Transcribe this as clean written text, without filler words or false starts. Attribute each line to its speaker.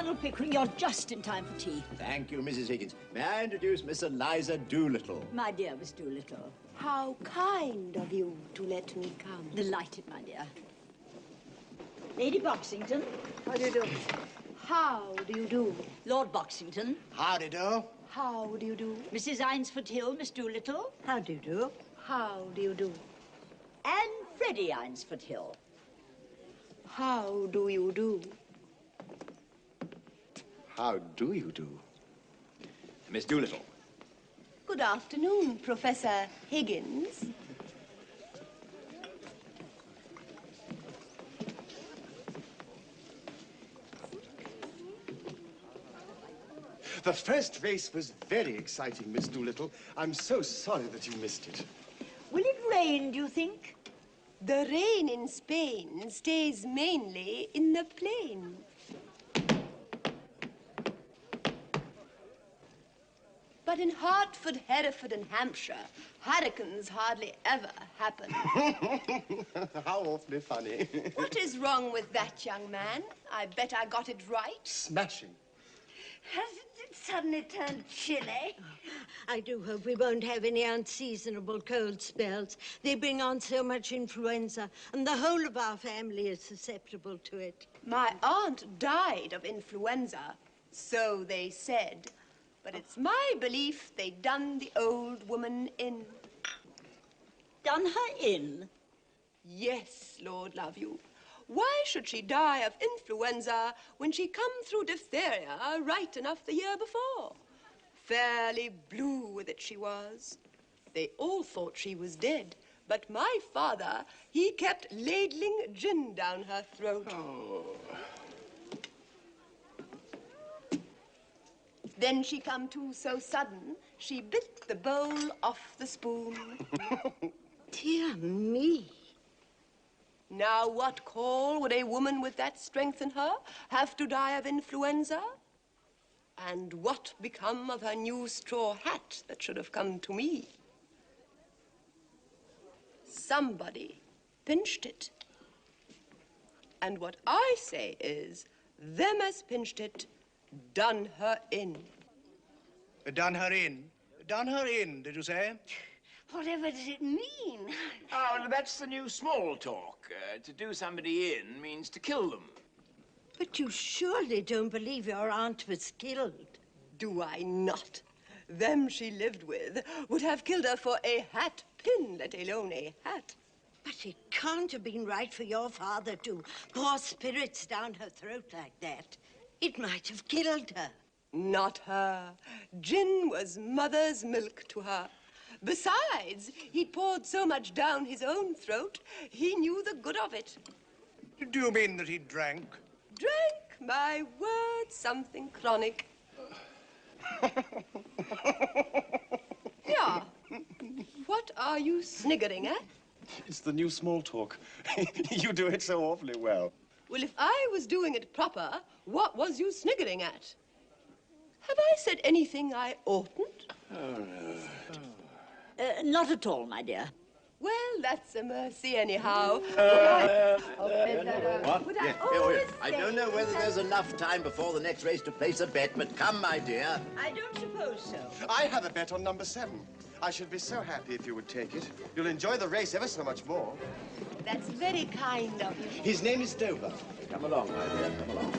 Speaker 1: Colonel Pickering, you're just in time for tea.
Speaker 2: Thank you, Mrs. Higgins. May I introduce Miss Eliza Doolittle?
Speaker 1: My dear Miss Doolittle.
Speaker 3: How kind of you to let me come.
Speaker 1: Delighted, my dear. Lady Boxington.
Speaker 3: How do you do? How do you do?
Speaker 1: Lord Boxington.
Speaker 2: How do you do?
Speaker 3: How do you do?
Speaker 1: Mrs. Eynsford Hill, Miss Doolittle.
Speaker 3: How do you do? How do you do?
Speaker 1: And Freddie Eynsford Hill.
Speaker 3: How do you do?
Speaker 2: How do you do? Miss Doolittle.
Speaker 3: Good afternoon, Professor Higgins.
Speaker 4: The first race was very exciting, Miss Doolittle. I'm so sorry that you missed it.
Speaker 1: Will it rain, do you think?
Speaker 3: The rain in Spain stays mainly in the plain. But in Hartford, Hereford, and Hampshire, hurricanes hardly ever happen.
Speaker 4: How awfully funny.
Speaker 3: What is wrong with that, young man? I bet I got it right.
Speaker 4: Smashing.
Speaker 5: Hasn't it suddenly turned chilly?
Speaker 6: I do hope we won't have any unseasonable cold spells. They bring on so much influenza, and the whole of our family is susceptible to it.
Speaker 3: My aunt died of influenza, so they said. But it's my belief they done the old woman in.
Speaker 1: Done her in?
Speaker 3: Yes, Lord love you. Why should she die of influenza when she come through diphtheria right enough the year before? Fairly blue with it she was. They all thought she was dead, but my father, he kept ladling gin down her throat.
Speaker 4: Oh.
Speaker 3: Then she come to so sudden, she bit the bowl off the spoon.
Speaker 6: Dear me.
Speaker 3: Now, what call would a woman with that strength in her have to die of influenza? And what become of her new straw hat that should have come to me? Somebody pinched it. And what I say is, them as pinched it done her in.
Speaker 7: Done her in? Done her in, did you say?
Speaker 5: Whatever does it mean?
Speaker 8: Oh, that's the new small talk. To do somebody in means to kill them.
Speaker 6: But you surely don't believe your aunt was killed.
Speaker 3: Do I not? Them she lived with would have killed her for a hat pin, let alone a hat.
Speaker 6: But it can't have been right for your father to pour spirits down her throat like that. It might have killed her.
Speaker 3: Not her. Gin was mother's milk to her. Besides, he'd poured so much down his own throat, he knew the good of it.
Speaker 7: Do you mean that he drank?
Speaker 3: Drank, my word, something chronic. Yeah. What are you sniggering at?
Speaker 4: It's the new small talk. You do it so awfully well.
Speaker 3: Well, if I was doing it proper, what was you sniggering at? Have I said anything I oughtn't?
Speaker 1: Not at all, my dear.
Speaker 3: Well, that's a mercy anyhow.
Speaker 2: What? Yeah. I don't know whether there's enough time before the next race to place a bet, but come, my dear.
Speaker 1: I don't suppose so.
Speaker 4: I have a bet on number 7. I should be so happy if you would take it. You'll enjoy the race ever so much more.
Speaker 3: That's very kind of you.
Speaker 2: His name is Dover. Come along, my dear, come along.